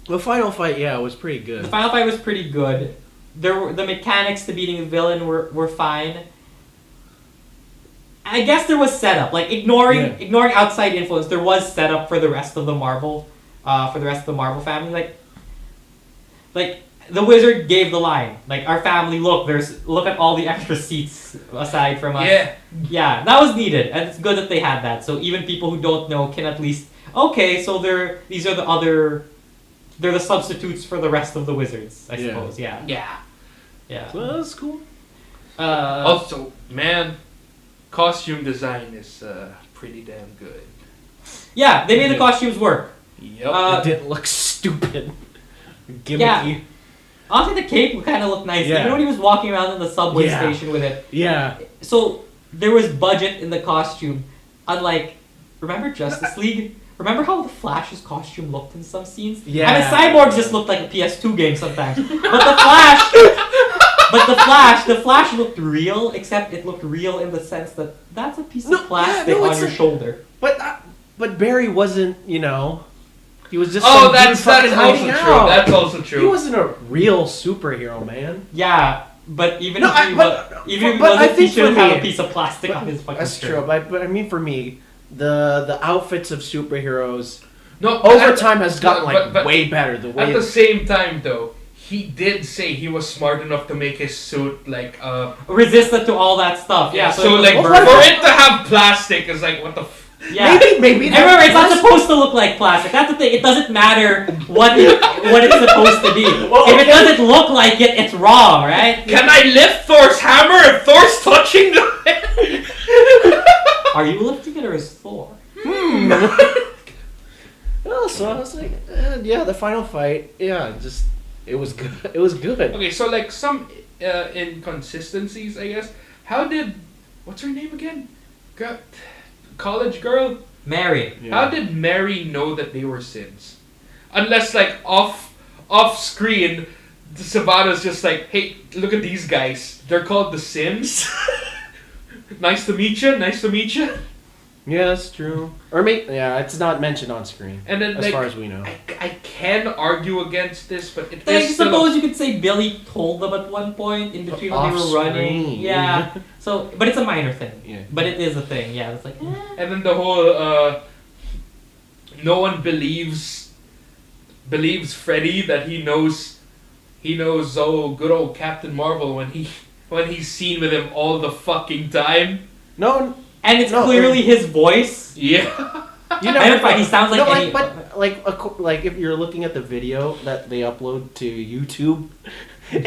The final fight, yeah, was pretty The good. final fight was pretty good. The mechanics to beating the villain were fine. I guess there was setup. Like ignoring outside influence, there was setup for the rest of the Marvel family. Like the wizard gave the line. Like our family, look at all the extra seats aside from us. Yeah. Yeah, that was needed, and it's good that they had that. So even people who don't know can at least so they're the substitutes for the rest of the wizards, I suppose. Yeah. Yeah. Well, that's cool. Also, man, costume design is pretty damn good. Yeah, they made the costumes work. Yep. It didn't look stupid. Gimmicky. Yeah. Honestly, the cape kind of looked nice. Yeah. Even when he was walking around in the subway Yeah. station with it. Yeah. So there was budget in the costume. Unlike, remember Justice League? Remember how the Flash's costume looked in some scenes? Yeah. I mean, Cyborg just looked like a PS2 game sometimes. But the Flash looked real, except it looked real in the sense that that's a piece of plastic on your shoulder. But Barry wasn't, he was just Oh, some dude that's fucking also hiding true. out. That's also true. He wasn't a real superhero, man. Yeah, but even No, if he but I wasn't, he think shouldn't for have me- a piece of plastic on his fucking That's shirt. true, but I mean for me, the outfits of superheroes No, over time has gotten but way better. The way at the same time, though, he did say he was smart enough to make his suit Resistant to all that stuff. Yeah, so it was like for burnt. it to have plastic is like what the. Yeah. maybe. And remember, it's not supposed to look like plastic. That's the thing. It doesn't matter what it's supposed to be. If it doesn't look like it, it's wrong, right? Can I lift Thor's hammer if Thor's touching the? Are you lifting it or is Thor? Well, so I was like, yeah, the final fight, it was good. It was good. Okay, so like some inconsistencies, I guess. How did what's her name again? College girl. Mary. Yeah. How did Mary know that they were Sims? Unless like off screen, Savannah's just like, hey, look at these guys. They're called the Sims. Nice to meet you. Nice to meet you. Yeah, that's true. Or it's not mentioned on screen. And then as like, far as we know. I can argue against this, but it I is still. suppose you could say Billy told them at one point in between when they were running. Off-screen. Yeah. So, but it's a minor thing. Yeah. But it is a thing. Yeah. It's like. And then the whole no one believes Freddy that he knows good old Captain Marvel when he's seen with him all the fucking time. No, And it's clearly his voice. Yeah. Matter of fact, he sounds like any. like if you're looking at the video that they upload to YouTube, You're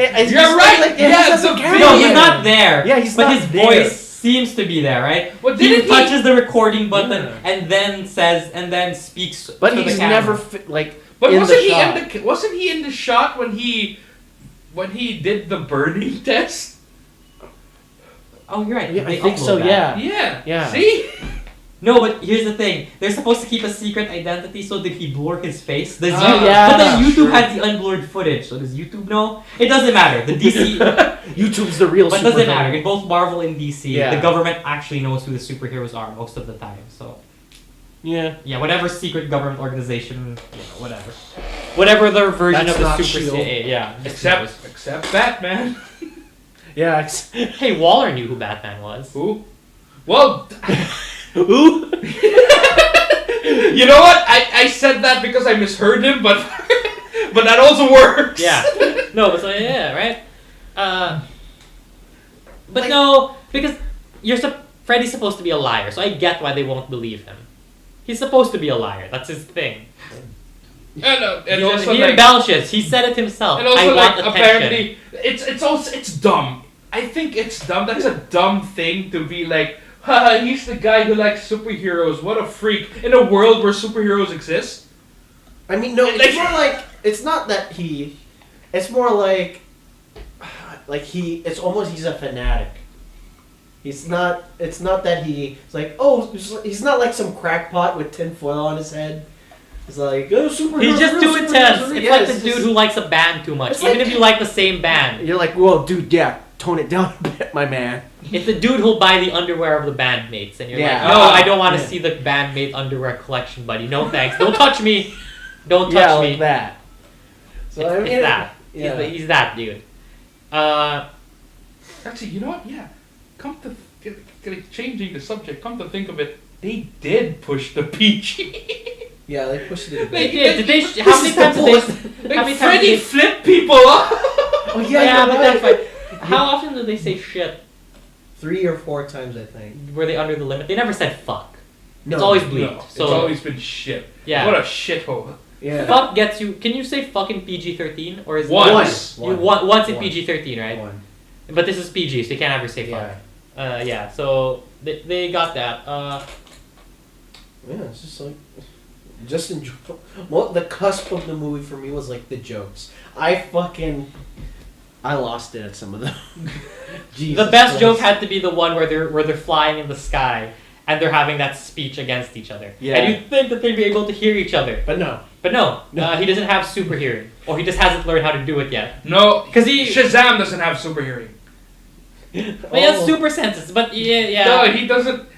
right. Yeah, the video. No, he's not there. Yeah, he's but not his there. voice seems to be there, right? Well, he didn't touches the recording button Yeah. and then speaks. But to he's the camera. never But in wasn't the he shot. wasn't he in the shot when he did the burning test? Oh, you're right. Yeah, I They think upload so. that. Yeah. Yeah. Yeah. See? No, but here's the thing. They're supposed to keep a secret identity, so did he blur his face? Does yeah, but then YouTube sure. has the unblurred footage, so does YouTube know? It doesn't matter. The DC... YouTube's the real But it doesn't supervillain. matter. In both Marvel and DC, Yeah. the government actually knows who the superheroes are most of the time, so... Yeah. Yeah, whatever secret government organization, whatever. Whatever their version That's of the not Super S.H.I.E.L.D. CA, yeah. Except Batman. Yeah. Hey, Waller knew who Batman was. Who? Well, Ooh. you know what? I said that because I misheard him, but but that also works. Yeah. No, but so, yeah, right? But Like- no, because Freddy's supposed to be a liar, so I get why they won't believe him. He's supposed to be a liar. That's his thing. And also He like, embellishes. He said it himself. and also I like want attention. apparently it's dumb. I think it's dumb. That's a dumb thing to be like, haha, he's the guy who likes superheroes. What a freak. In a world where superheroes exist. I mean, no, Like- it's more like it's not that he. It's more like it's almost he's a fanatic. He's not. It's not that he's like he's not like some crackpot with tinfoil on his head. He's like superhero. He's just too intense. It's like the dude who likes a band too much. It's Even like- if you like the same band. You're like, whoa, dude, yeah, tone it down a bit, my man. It's the dude who'll buy the underwear of the bandmates. And you're Yeah. like, no, I don't want to Yeah. see the bandmate underwear collection, buddy. No thanks. Don't touch me. Don't touch Yeah, me. like that. So It's, I mean, it's that. Yeah. He's that dude. Actually, you know what? Yeah. Changing the subject. Come to think of it, they did push the PG. Yeah, they pushed it a They bit. did. Did they? How many is the times did bullet. they? How many times Freddy did they? flipped people up. Oh Yeah, yeah, but you're that's right. fine. How often do they say shit? 3 or 4 times, I think. Were they under the limit? They never said fuck. No, It's always bleeped. No, So it's always been shit. yeah. What a shithole. Yeah. Fuck gets you. Can you say fucking PG-13 or is Once. You once in One. PG-13, right? One. But this is PG, so you can't ever say fuck. Yeah. Yeah. So they got that. Yeah, it's just like, just enjoy. Well, the cusp of the movie for me was like the jokes. I lost it at some of them. Jesus The best Christ. joke had to be the one where they're flying in the sky and they're having that speech against each other. Yeah. And you'd think that they'd be able to hear each other, But no. no. No. He doesn't have super hearing, or he just hasn't learned how to do it yet. No, 'Cause he- Shazam doesn't have super hearing. But he has super senses. But yeah. No, he doesn't.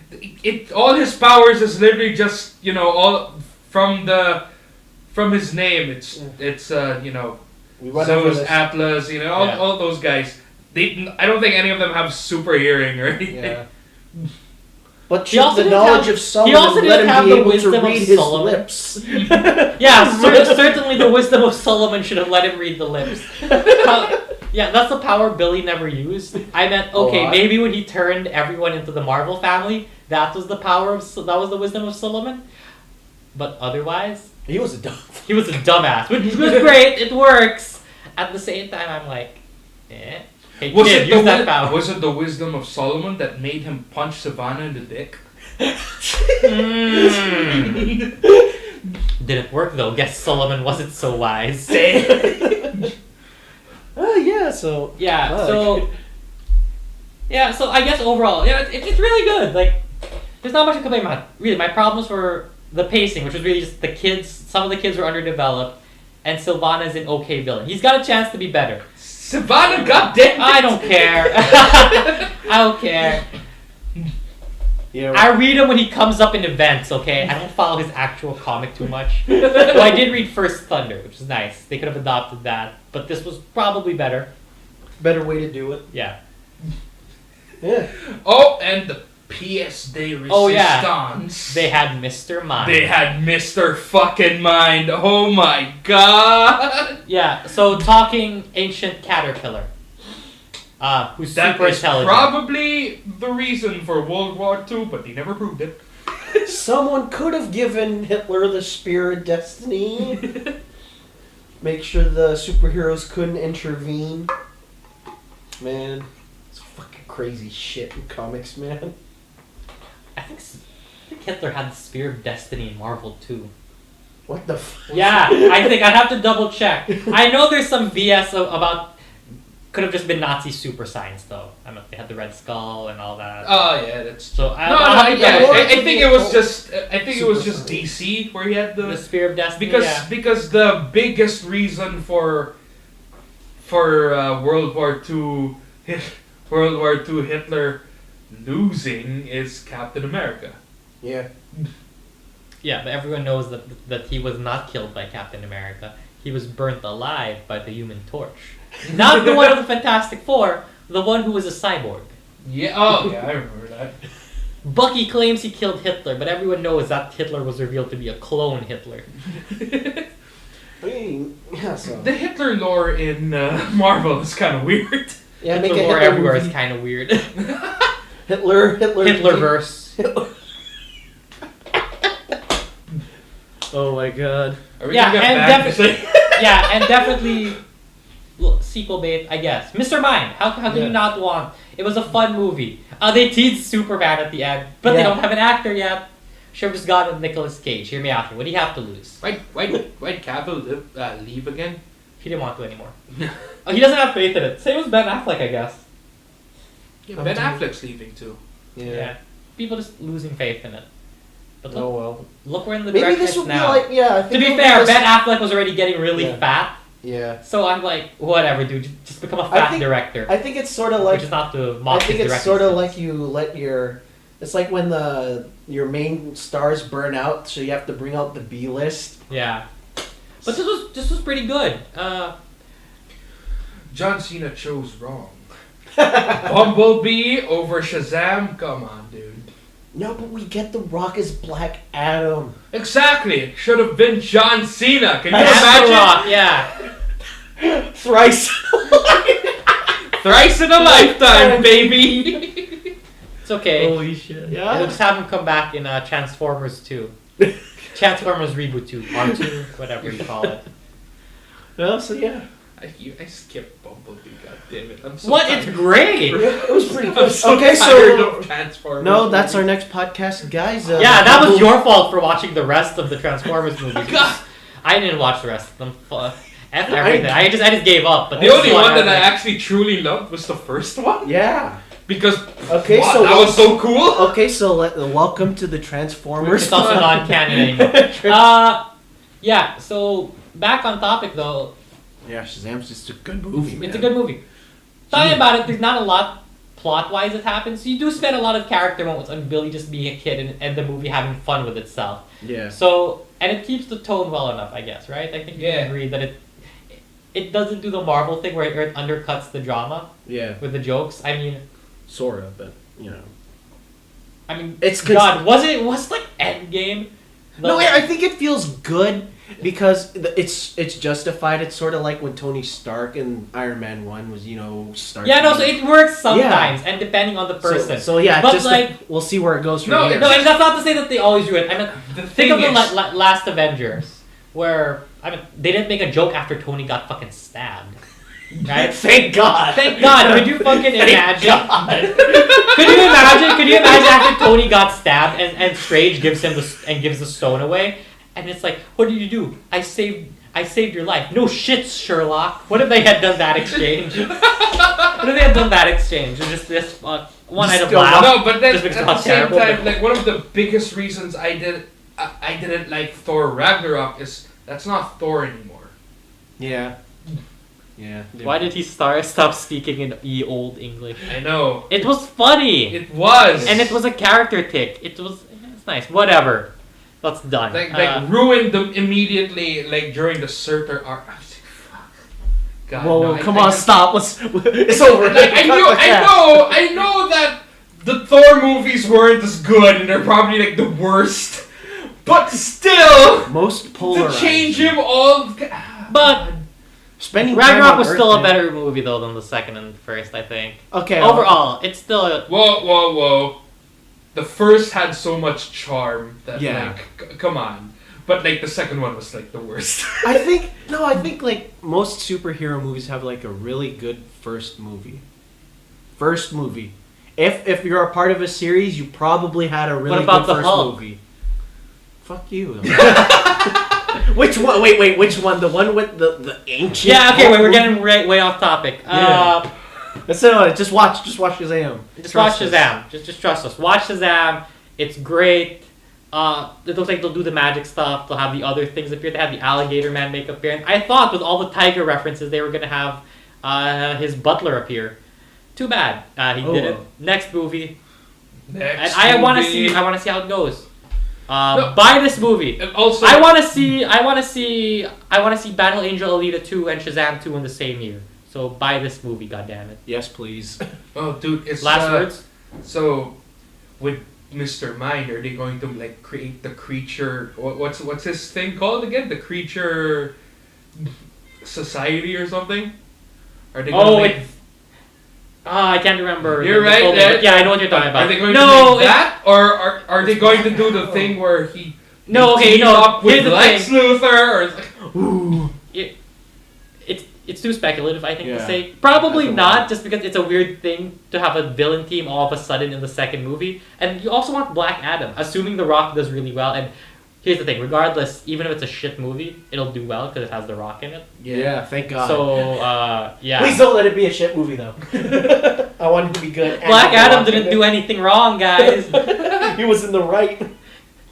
All his powers is literally just all from his name. It's We went over Zeus, this. Atlas, Yeah. all those guys. I don't think any of them have super hearing or anything. Yeah. But He also the didn't knowledge have- of Solomon he also let didn't him have be the able to wisdom of read his Solomon. lips. Yeah, certainly the wisdom of Solomon should have let him read the lips. Yeah, that's the power Billy never used. I meant, okay, maybe when he turned everyone into the Marvel family, that was the wisdom of Solomon. But otherwise, He was a dumb. he was a dumbass, which was great. It works. At the same time, I'm like, eh. Hey, Was kid, use that power. Was it the wisdom of Solomon that made him punch Savannah in the dick? Didn't work though. Guess Solomon wasn't so wise. Yeah, so. Yeah, Fuck. so I guess overall, yeah, it's really good. Like, there's not much to complain about. Really, my problems were the pacing, which was really just the kids. Some of the kids were underdeveloped, and Sylvana's an okay villain. He's got a chance to be better. Savannah, goddamn! I don't care. I don't care. Yeah. I read him when he comes up in events. Okay, I don't follow his actual comic too much. Well, I did read First Thunder, which is nice. They could have adopted that, but this was probably better. Better way to do it. Yeah. Yeah. Oh, and the PS de Resistance. Oh, yeah. They had Mr. Mind. They had Mr. Fucking Mind. Oh my god. Yeah, so talking ancient caterpillar, who's That super is intelligent. probably the reason for World War II, but they never proved it. Someone could have given Hitler the spear of destiny. Make sure the superheroes couldn't intervene. Man, it's fucking crazy shit in comics, man. I think Hitler had the Spear of Destiny in Marvel too. What the Yeah, I think I'd have to double check. I know there's some BS about could have just been Nazi super science though. I mean, they had the Red Skull and all that. Oh yeah, that's So I think it was just DC where he had the Spear of Destiny. because the biggest reason for World War II Hitler losing is Captain America. Yeah. Yeah, but everyone knows that he was not killed by Captain America. He was burnt alive by the Human Torch. Not the one of the Fantastic Four, the one who was a cyborg. Yeah. Oh yeah, I remember that. Bucky claims he killed Hitler, but everyone knows that Hitler was revealed to be a clone Hitler. I mean, yeah, so. The Hitler lore in Marvel is kind of weird. Yeah, Hitler lore everywhere is kind of weird. Hitlerverse. Oh my god. And definitely sequel bait, I guess. Mr. Mind, how can you not want? It was a fun movie. They teased Superman at the end, but they don't have an actor yet. Should have just gone with Nicolas Cage. Hear me out here. What do you have to lose? Why'd Cavill leave again? He didn't want to anymore. He doesn't have faith in it. Same as Ben Affleck, I guess. Yeah, Ben Affleck's leaving too. Yeah. People just losing faith in it. But look where in the maybe direction this will now. be like, I think to be fair, Ben Affleck was already getting really fat. Yeah. So I'm like, whatever, dude. Just become a fat director. I think it's sort of like. Which is not the I think it's sort of like you let your. It's like when your main stars burn out, so you have to bring out the B list. Yeah. But this was pretty good. John Cena chose wrong. Bumblebee over Shazam? Come on, dude. No, but we get The Rock as Black Adam. Exactly. It should have been John Cena. Can you imagine? imagine? Rock, yeah. Thrice. Thrice in a lifetime, baby. It's okay. Holy shit. Yeah. It'll just have him come back in Transformers 2. Transformers Reboot 2. R2, whatever you call it. No, so yeah. I skipped Bumblebee, goddammit. I'm so What? tired. It's great! It was pretty good. I'm so Okay, tired so. of Transformers. No, that's our next podcast, guys. Yeah, that was your fault for watching the rest of the Transformers movies. I didn't watch the rest of them. F everything. I just gave up. But the only one that I actually truly loved was the first one. Yeah. Because so that was so cool. Okay, so welcome to the Transformers. It's also non-canon anymore. Yeah. So back on topic though. Yeah, Shazam's just a good movie. It's a good movie. Talking about it, there's not a lot plot-wise that happens. So you do spend a lot of character moments on Billy just being a kid and the movie having fun with itself. Yeah. So and it keeps the tone well enough, I guess, right? I think you can agree that it doesn't do the Marvel thing where it undercuts the drama. Yeah. With the jokes. I mean. Sort of, but you know. I mean, was it like Endgame? No, I think it feels good because it's justified. It's sort of like when Tony Stark in Iron Man 1 was, Stark. Yeah, no, so it works sometimes, and depending on the person. So yeah, but just we'll see where it goes from here. No, and that's not to say that they always do it. I mean, think of the last Avengers, where they didn't make a joke after Tony got fucking stabbed. Right? Thank God. Thank God. Could you fucking imagine? Could you imagine after Tony got stabbed and Strange gives him gives the stone away, and it's like, what did you do? I saved your life. No shit, Sherlock. What if they had done that exchange? Just this one item laugh. No, but then at the same time, like one of the biggest reasons I didn't like Thor Ragnarok is that's not Thor anymore. Yeah. Yeah. Why did he stop speaking in old English? I know. It was funny. It was. And it was a character tick. It's nice. Whatever. That's done. Like ruined them immediately, like during the Surtur arc. I was like, fuck. God, whoa, come on, stop. It's over. Like, I know that the Thor movies weren't as good and they're probably like the worst. But still, most polarized. To change him all. But Ragnarok was still a better movie though than the second and first, I think. Okay. Overall, it's still Whoa. The first had so much charm that come on. But like the second one was like the worst. I think like most superhero movies have like a really good first movie. If you're a part of a series, you probably had a really good first movie. Fuck you. Which one? Wait. Which one? The one with the ancient. Yeah. Okay. Wait. We're getting way off topic. Yeah. That's it. Just watch Shazam. Just watch Shazam. Just trust us. Watch Shazam. It's great. It looks like they'll do the magic stuff. They'll have the other things appear. They have the alligator man make appearance. I thought with all the tiger references they were gonna have his butler appear. Too bad he didn't. Next movie. And I want to see how it goes. Buy this movie. And also, I want to see Battle Angel Alita 2 and Shazam 2 in the same year. So buy this movie, goddammit. Yes, please. Oh, dude, it's Last words. So, with Mr. Mind, are they going to like create the creature? What's his thing called again? The creature society or something? Are they? I can't remember. You're right. Yeah, I know what you're talking about. Are they going to make that, or are they going to do the thing where he? Up with Lex Luthor, or it's like, ooh. It's too speculative, I think, to say. Probably not, just because it's a weird thing to have a villain team all of a sudden in the second movie. And you also want Black Adam, assuming The Rock does really well. And here's the thing, regardless, even if it's a shit movie, it'll do well because it has The Rock in it. Yeah, thank God. So, yeah. Please don't let it be a shit movie, though. I want it to be good. Black Adam didn't do anything wrong, guys. He was in the right.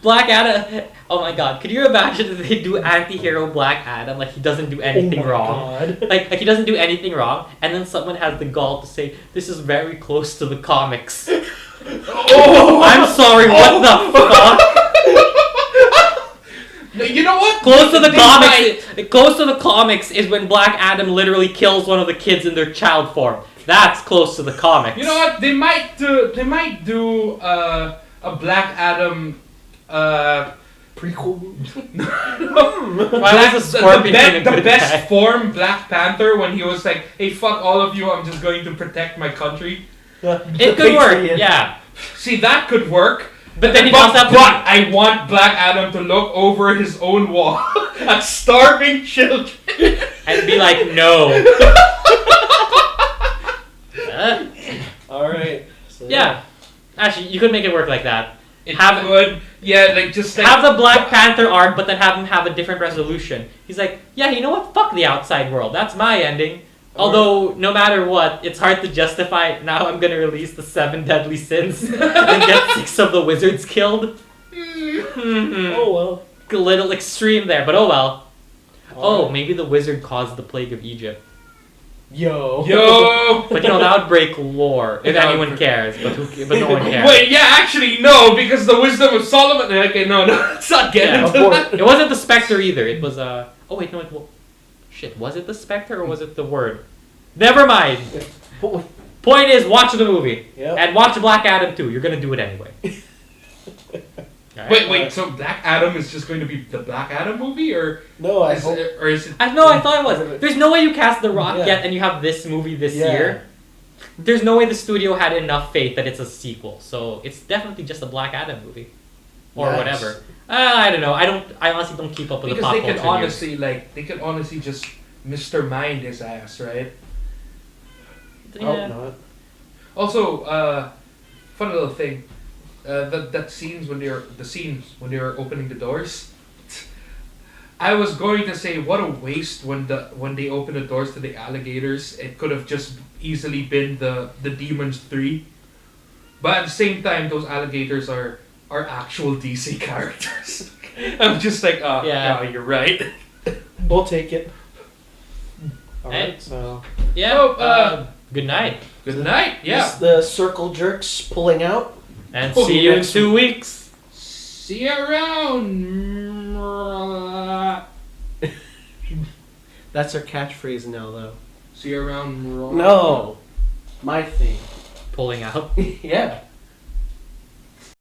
Black Adam... Oh my god, could you imagine if they do anti-hero Black Adam, like he doesn't do anything wrong? God. Like he doesn't do anything wrong, and then someone has the gall to say, this is very close to the comics. I'm sorry, what the fuck? you know what? Close to the comics is when Black Adam literally kills one of the kids in their child form. That's close to the comics. You know what? They might do a Black Adam prequel. The best form Black Panther when he was like, hey, fuck all of you, I'm just going to protect my country. It could work, yeah. See, that could work. But then I want Black Adam to look over his own wall at starving children and be like, no. Alright. So yeah. Actually, you could make it work like that. Just have the Black Panther arc, but then have him have a different resolution. He's like, yeah, you know what? Fuck the outside world. That's my ending. Although, no matter what, it's hard to justify. Now I'm gonna release the 7 deadly sins and get 6 of the wizards killed. Oh well. A little extreme there, but oh well. Maybe the wizard caused the plague of Egypt. Yo. But that would break lore if anyone cares. But no one cares. Wait, yeah, actually no, because the wisdom of Solomon. Okay, no, let's not get into that. It wasn't the Spectre either. It was Oh wait, no. Shit, was it the Spectre or was it the Word? Never mind. Point is, watch the movie and watch Black Adam too. You're gonna do it anyway. Right. Wait. So Black Adam is just going to be the Black Adam movie, or no? Is it? I thought it was. There's no way you cast The Rock yet, and you have this movie this year. There's no way the studio had enough faith that it's a sequel. So it's definitely just a Black Adam movie, or whatever. I don't know. I honestly don't keep up with the pop culture. Because they could honestly just Mr. Mind his ass, right? Yeah. Not. Also, fun little thing. That scenes when they were opening the doors. I was going to say what a waste when they opened the doors to the alligators. It could have just easily been the Demons 3. But at the same time, those alligators are actual DC characters. I'm just like, yeah, you're right. We'll take it. Alright, so yeah. Good night. Good night. Yeah. The circle jerks pulling out. And see you in 2 weeks. See you around. That's our catchphrase now, though. See you around. No, my thing. Pulling out. Yeah.